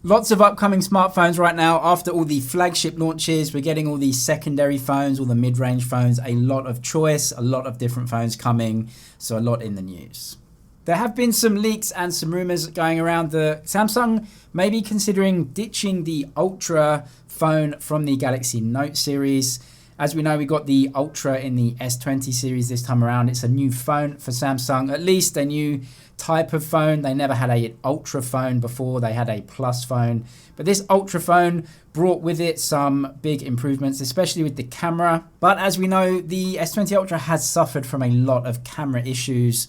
Lots of upcoming smartphones right now. After all the flagship launches, we're getting all these secondary phones, all the mid-range phones, a lot of choice, a lot of different phones coming, so a lot in the news. There have been some leaks and some rumors going around that Samsung may be considering ditching the Ultra phone from the Galaxy Note series. As we know, we got the Ultra in the S20 series this time around. It's a new phone for Samsung, at least a new type of phone. They never had a Ultra phone before, they had a Plus phone. But this Ultra phone brought with it some big improvements, especially with the camera. But as we know, the S20 Ultra has suffered from a lot of camera issues,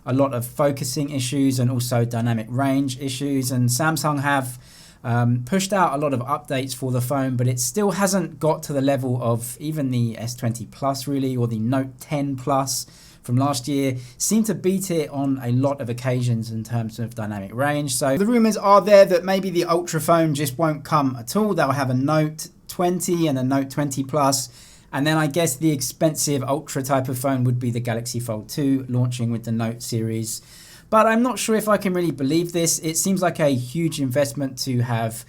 a lot of focusing issues, and also dynamic range issues. And Samsung have pushed out a lot of updates for the phone, but it still hasn't got to the level of even the S20 Plus really, or the Note 10 Plus from last year. Seemed to beat it on a lot of occasions in terms of dynamic range. So the rumors are there that maybe the Ultra phone just won't come at all. They'll have a Note 20 and a Note 20 Plus. And then I guess the expensive Ultra type of phone would be the Galaxy Fold 2 launching with the Note series. But I'm not sure if I can really believe this. It seems like a huge investment to have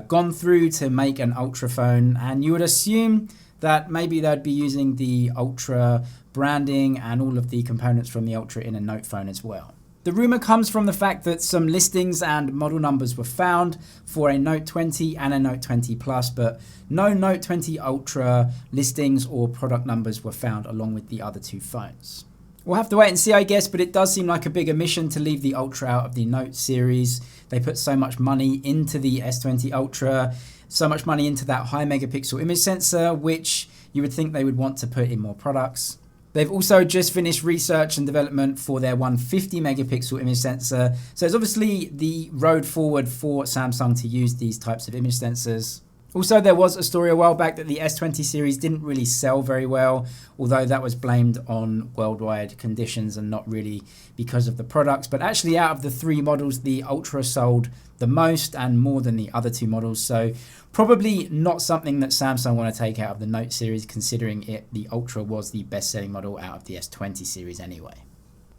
gone through to make an Ultra phone. And you would assume that maybe they'd be using the Ultra branding and all of the components from the Ultra in a Note phone as well. The rumor comes from the fact that some listings and model numbers were found for a Note 20 and a Note 20 Plus, but no Note 20 Ultra listings or product numbers were found along with the other two phones. We'll have to wait and see, I guess, but it does seem like a big omission to leave the Ultra out of the Note series. They put so much money into the S20 Ultra, so much money into that high megapixel image sensor, which you would think they would want to put in more products. They've also just finished research and development for their 150 megapixel image sensor. So it's obviously the road forward for Samsung to use these types of image sensors. Also, there was a story a while back that the S20 series didn't really sell very well, although that was blamed on worldwide conditions and not really because of the products. But actually, out of the three models, the Ultra sold the most and more than the other two models. So probably not something that Samsung want to take out of the Note series, considering the Ultra was the best-selling model out of the S20 series anyway.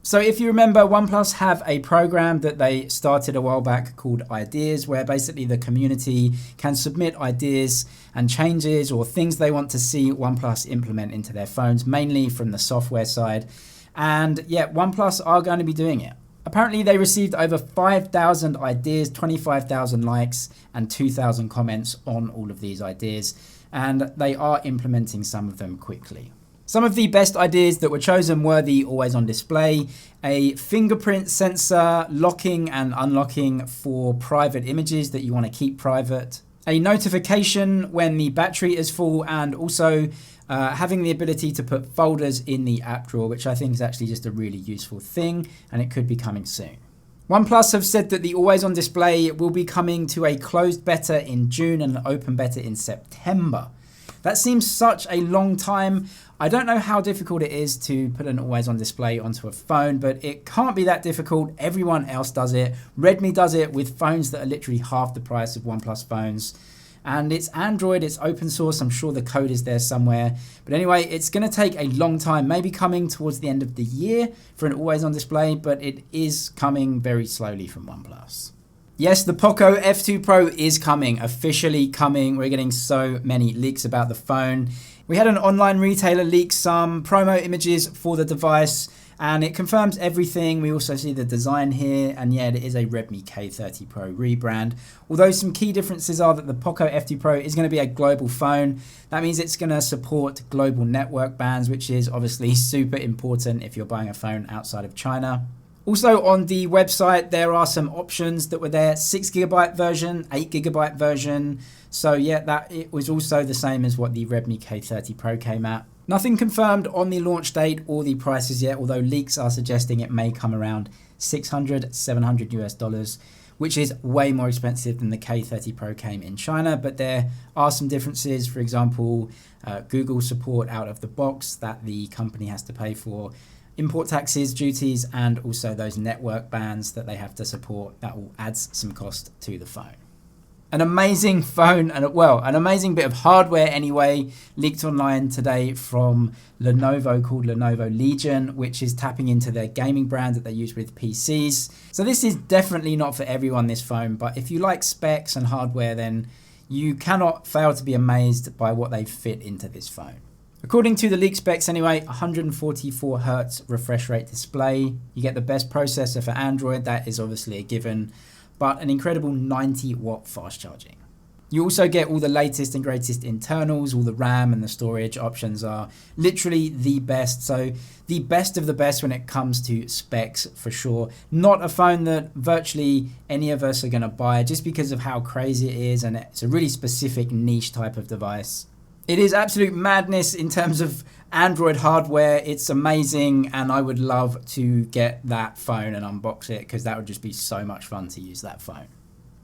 So if you remember, OnePlus have a program that they started a while back called Ideas, where basically the community can submit ideas and changes or things they want to see OnePlus implement into their phones, mainly from the software side. And yeah, OnePlus are going to be doing it. Apparently they received over 5,000 ideas, 25,000 likes and 2,000 comments on all of these ideas, and they are implementing some of them quickly. Some of the best ideas that were chosen were the always on display, a fingerprint sensor, locking and unlocking for private images that you want to keep private, a notification when the battery is full, and also having the ability to put folders in the app drawer, which I think is actually just a really useful thing, and it could be coming soon. OnePlus have said that the always on display will be coming to a closed beta in June and an open beta in September. That seems such a long time. I don't know how difficult it is to put an always on display onto a phone, but it can't be that difficult. Everyone else does it. Redmi does it with phones that are literally half the price of OnePlus phones. And it's Android, it's open source. I'm sure the code is there somewhere. But anyway, it's going to take a long time, maybe coming towards the end of the year for an always on display, but it is coming very slowly from OnePlus. Yes, the POCO F2 Pro is coming, officially coming. We're getting so many leaks about the phone. We had an online retailer leak some promo images for the device, and it confirms everything. We also see the design here, and yeah, it is a Redmi K30 Pro rebrand. Although some key differences are that the POCO F2 Pro is going to be a global phone. That means it's going to support global network bands, which is obviously super important if you're buying a phone outside of China. Also on the website, there are some options that were there, 6GB version, 8GB version. So yeah, that it was also the same as what the Redmi K30 Pro came at. Nothing confirmed on the launch date or the prices yet, although leaks are suggesting it may come around $600, $700 US, which is way more expensive than the K30 Pro came in China. But there are some differences. For example, Google support out of the box that the company has to pay for, import taxes, duties, and also those network bands that they have to support. That all adds some cost to the phone. An amazing phone and well, an amazing bit of hardware anyway, leaked online today from Lenovo called Lenovo Legion, which is tapping into their gaming brand that they use with PCs. So this is definitely not for everyone, this phone, but if you like specs and hardware, then you cannot fail to be amazed by what they fit into this phone. According to the leak specs anyway, 144 Hz refresh rate display. You get the best processor for Android, that is obviously a given, but an incredible 90 watt fast charging. You also get all the latest and greatest internals, all the RAM and the storage options are literally the best. So the best of the best when it comes to specs for sure. Not a phone that virtually any of us are going to buy just because of how crazy it is, and it's a really specific niche type of device. It is absolute madness in terms of Android hardware. It's amazing, and I would love to get that phone and unbox it because that would just be so much fun to use that phone.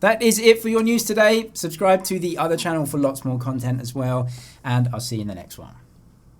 That is it for your news today. Subscribe to the other channel for lots more content as well, and I'll see you in the next one.